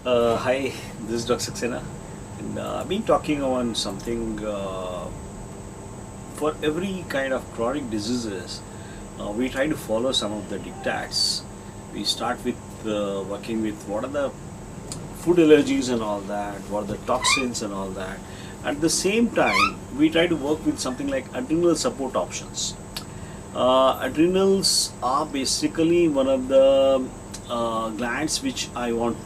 Hi, this is Dr. Saxena, and I've been talking on something for every kind of chronic diseases. We try to follow some of the dictats. We start with working with what are the food allergies and all that, what are the toxins and all that. At the same time, we try to work with something like adrenal support options. Adrenals are basically one of the glands which I want.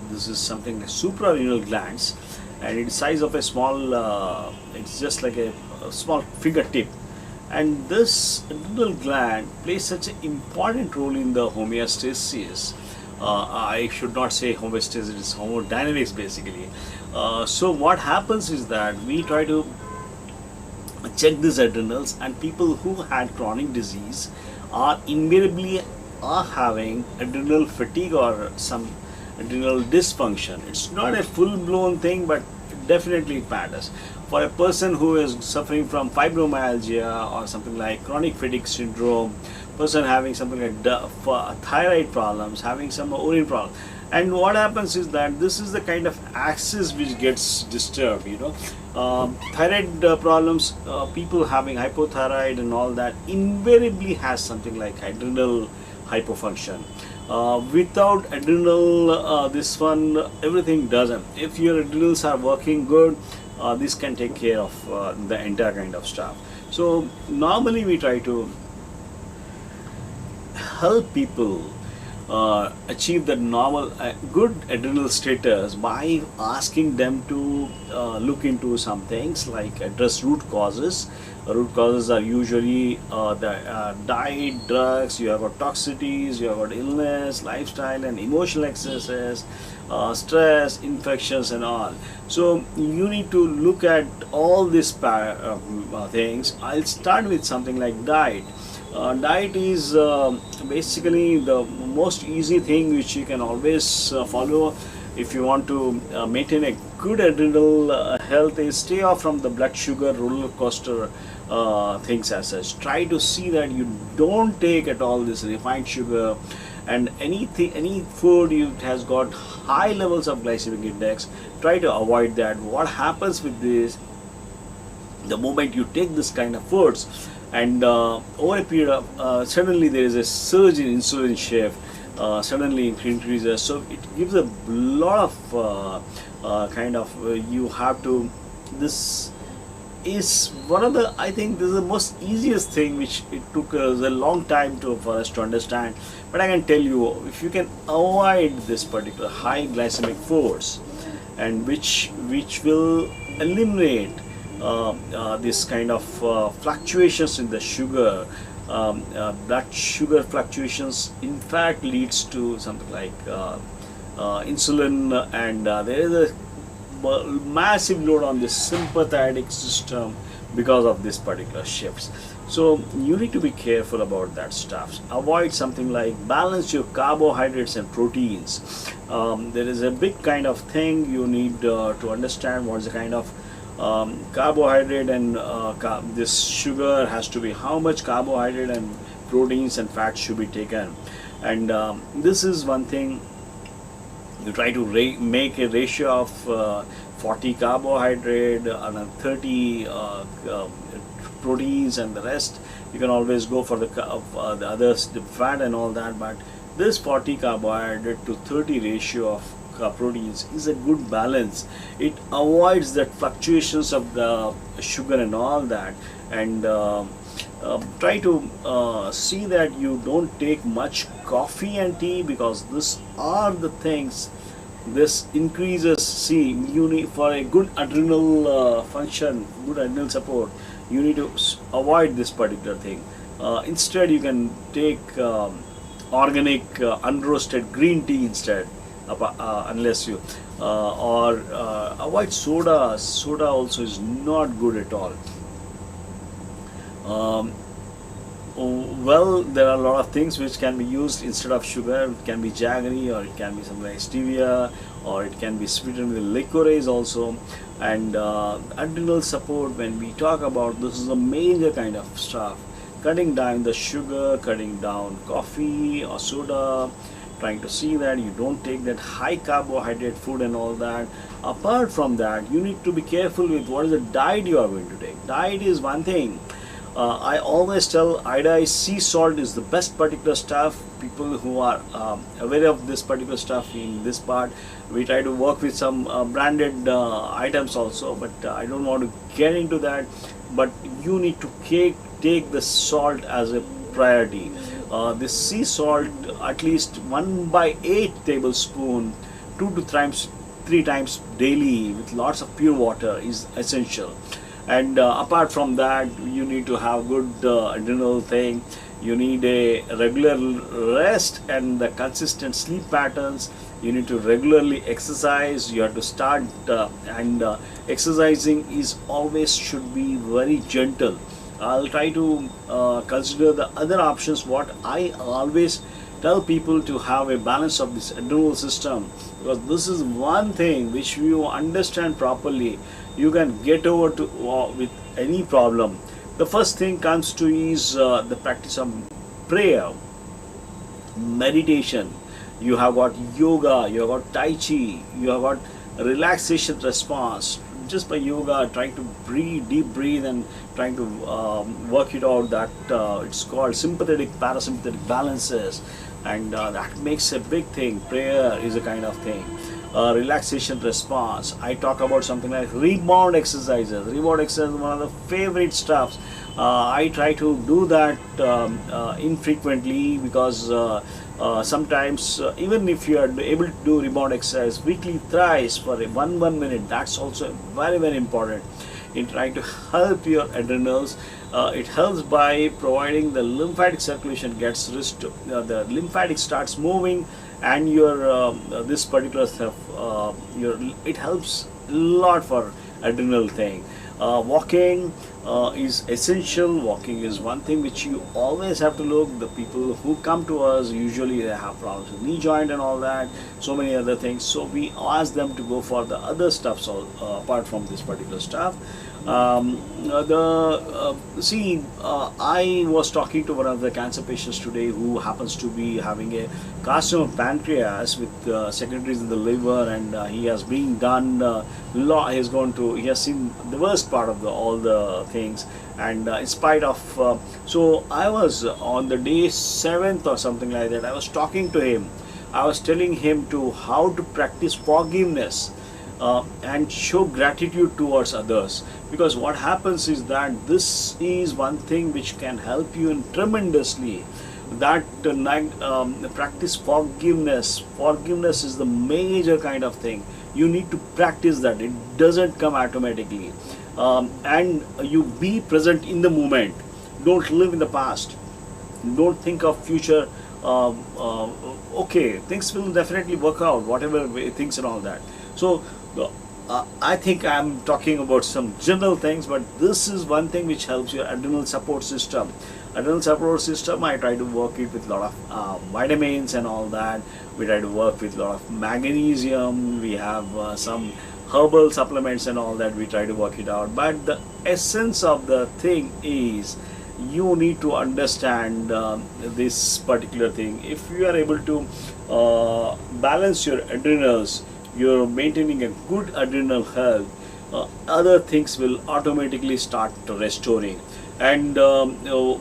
This is something like suprarenal glands, and it's size of a small. It's just like a small fingertip, and this adrenal gland plays such an important role in the homeostasis. I should not say homeostasis; it's hemodynamics basically. So what happens is that we try to check these adrenals, and people who had chronic disease are invariably are having adrenal fatigue or some adrenal dysfunction. It's not a full-blown thing, but definitely it matters. For a person who is suffering from fibromyalgia or something like chronic fatigue syndrome, person having something like thyroid problems, having some urine problem, and what happens is that this is the kind of axis which gets disturbed. Thyroid problems, people having hypothyroid and all that invariably has something like adrenal hypofunction. Without adrenal, this one everything doesn't. If your adrenals are working good, this can take care of the entire kind of stuff. So normally we try to help people achieve that normal good adrenal status by asking them to look into some things like address root causes. Root causes are usually the diet, drugs, you have got toxicities, you have got illness, lifestyle and emotional excesses, stress, infections and all. So you need to look at all these things. I'll start with something like diet. Diet is basically the most easy thing which you can always follow if you want to maintain a good adrenal health. Is stay off from the blood sugar roller coaster things as such. Try to see that you don't take at all this refined sugar and any food you has got high levels of glycemic index. Try to avoid that. What happens with this, the moment you take this kind of foods, and over a period of suddenly there is a surge in insulin shift, suddenly it increases, so it gives a lot of you have to, this is one of the, I think this is the most easiest thing which it took us a long time for us to understand, but I can tell you, if you can avoid this particular high glycemic foods, and which will eliminate this kind of fluctuations in the sugar, blood sugar fluctuations in fact leads to something like insulin, and there is a massive load on the sympathetic system because of this particular shifts. So you need to be careful about that stuff. Avoid something like balance your carbohydrates and proteins. There is a big kind of thing you need to understand what's the kind of carbohydrate and this sugar has to be, how much carbohydrate and proteins and fats should be taken, and this is one thing. You try to make a ratio of 40 carbohydrate and 30 proteins, and the rest you can always go for the others, the fat and all that, but this 40 carbohydrate to 30 ratio of proteins is a good balance. It avoids that fluctuations of the sugar and all that, and try to see that you don't take much coffee and tea, because these are the things, this increases, see, you need for a good adrenal function, good adrenal support, you need to avoid this particular thing. Instead you can take organic unroasted green tea instead, unless you or avoid soda. Soda also is not good at all. Well, there are a lot of things which can be used instead of sugar. It can be jaggery, or it can be something like stevia, or it can be sweetened with licorice also. And adrenal support, when we talk about, this is a major kind of stuff. Cutting down the sugar, cutting down coffee or soda, trying to see that you don't take that high carbohydrate food and all that. Apart from that, you need to be careful with what is the diet you are going to take. Diet is one thing. I always tell iodized sea salt is the best particular stuff. People who are aware of this particular stuff in this part, we try to work with some branded items also, but I don't want to get into that. But you need to take the salt as a priority. This sea salt, at least 1/8 tablespoon, 2 to 3 times daily with lots of pure water is essential. And apart from that, you need to have good adrenal thing. You need a regular rest and the consistent sleep patterns. You need to regularly exercise. You have to start and exercising is always should be very gentle. I'll try to consider the other options. What I always tell people to have a balance of this adrenal system, because this is one thing which you understand properly, you can get over to with any problem. The first thing comes to is the practice of prayer, meditation. You have got yoga, you have got tai chi, you have got relaxation response. Just by yoga, trying to breathe, deep breathe, and trying to work it out. That it's called sympathetic parasympathetic balances, and that makes a big thing. Prayer is a kind of thing. Relaxation response. I talk about something like rebound exercises. Rebound exercise is one of the favorite stuffs. I try to do that infrequently, because sometimes even if you are able to do rebound exercise weekly thrice for a 1 minute, that's also very important in trying to help your adrenals. It helps by providing the lymphatic circulation gets restored, the lymphatic starts moving, and your this particular stuff, it helps a lot for adrenal thing. Walking is essential. Walking is one thing which you always have to look. The people who come to us, usually they have problems with knee joint and all that, so many other things. So we ask them to go for the other stuff, so apart from this particular stuff. I was talking to one of the cancer patients today who happens to be having a carcinoma of pancreas with secondaries in the liver, and he has been done he has seen the worst part of all the things, and in spite of so I was on the day 7th or something like that, I was talking to him. I was telling him to how to practice forgiveness and show gratitude towards others, because what happens is that this is one thing which can help you in tremendously. That practice forgiveness is the major kind of thing. You need to practice that. It doesn't come automatically. And you be present in the moment. Don't live in the past. Don't think of future. Okay, things will definitely work out, whatever things and all that. So I think I'm talking about some general things, but this is one thing which helps your adrenal support system. Adrenal support system, I try to work it with a lot of vitamins and all that. We try to work with a lot of magnesium. We have some herbal supplements and all that. We try to work it out. But the essence of the thing is, you need to understand this particular thing. If you are able to balance your adrenals, you're maintaining a good adrenal health, other things will automatically start restoring. And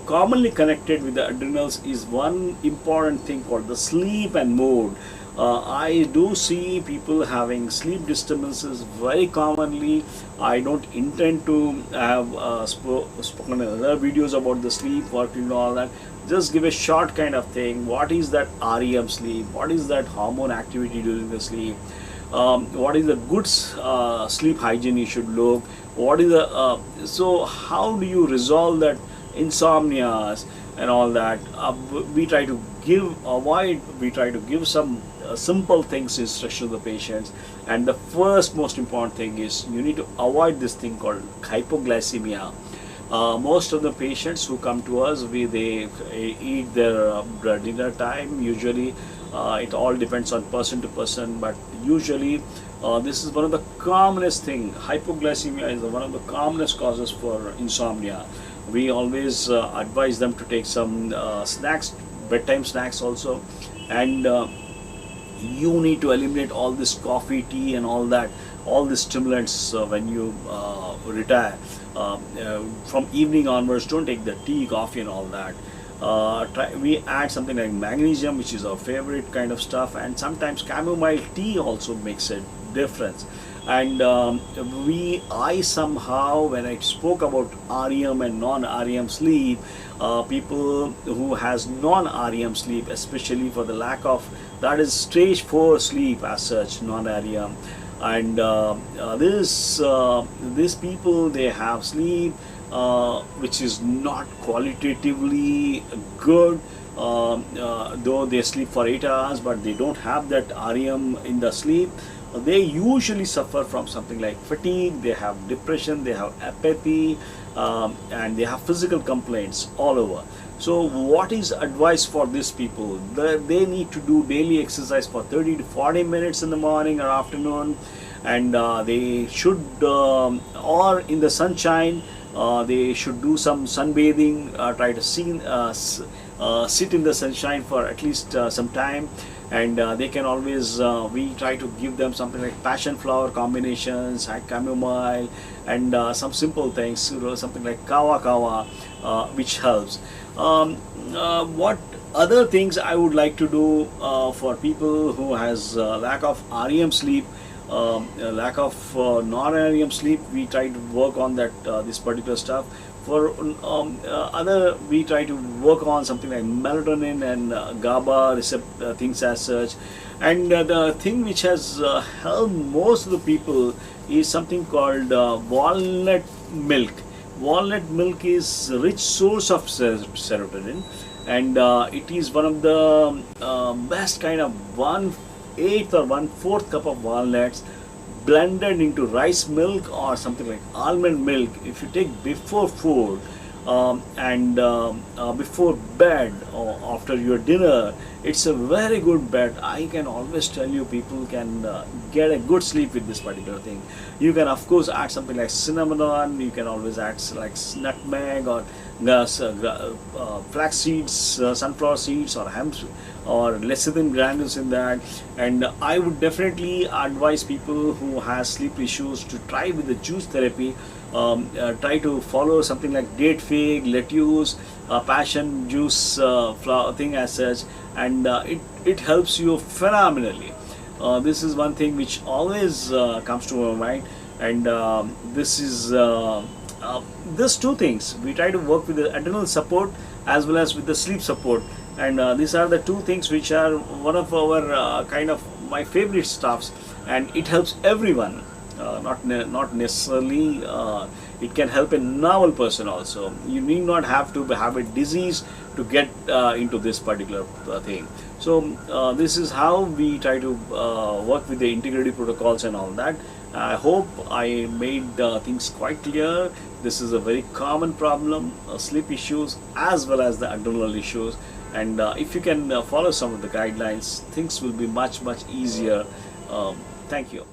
commonly connected with the adrenals is one important thing called the sleep and mood. I do see people having sleep disturbances very commonly. I don't intend to have spoken in other videos about the sleep working and all that. Just give a short kind of thing. What is that REM sleep? What is that hormone activity during the sleep? What is the good sleep hygiene you should look? What is the so how do you resolve that insomnias and all that? We try to give some simple things instruction to the patients. And the first most important thing is you need to avoid this thing called hypoglycemia. Most of the patients who come to us, they eat their dinner time. Usually it all depends on person to person, but usually this is one of the commonest thing. Hypoglycemia is one of the commonest causes for insomnia. We always advise them to take some snacks, bedtime snacks also, and you need to eliminate all this coffee, tea, and all that, all the stimulants when you retire. From evening onwards, don't take the tea, coffee, and all that. We add something like magnesium, which is our favorite kind of stuff, and sometimes chamomile tea also makes a difference. And I somehow, when I spoke about REM and non-REM sleep, people who has non-REM sleep, especially for the lack of, that is stage 4 sleep as such, non-REM. And these people, they have sleep which is not qualitatively good, though they sleep for 8 hours, but they don't have that REM in the sleep. They usually suffer from something like fatigue, they have depression, they have apathy, and they have physical complaints all over. So what is advice for these people? They need to do daily exercise for 30 to 40 minutes in the morning or afternoon, and they should, or in the sunshine, they should do some sunbathing, try to sit in the sunshine for at least some time. And they can always, we try to give them something like passion flower combinations, chamomile, and some simple things, something like kawa, which helps. What other things I would like to do for people who has lack of REM sleep, lack of non-REM sleep, we try to work on that, this particular stuff. For other, we try to work on something like melatonin and GABA receptor things as such. And the thing which has helped most of the people is something called walnut milk. Walnut milk is a rich source of serotonin, and it is one of the best kind of 1/8 or 1/4 cup of walnuts blended into rice milk or something like almond milk. If you take before food and before bed or after your dinner, it's a very good bed. I can always tell you, people can get a good sleep with this particular thing. You can of course add something like cinnamon, you can always add like nutmeg or flax seeds, sunflower seeds, or hemp or lecithin granules in that. And I would definitely advise people who has sleep issues to try with the juice therapy. Try to follow something like date fig, lettuce, passion juice flower thing as such, and it helps you phenomenally. This is one thing which always comes to my mind. And this is these two things we try to work with, the adrenal support as well as with the sleep support. And these are the two things which are one of our kind of my favorite stuffs, and it helps everyone. Not necessarily, it can help a normal person also. You need not have to have a disease to get into this particular thing. So this is how we try to work with the integrity protocols and all that. I hope I made things quite clear. This is a very common problem, sleep issues as well as the adrenal issues. And if you can follow some of the guidelines, things will be much easier. Thank you.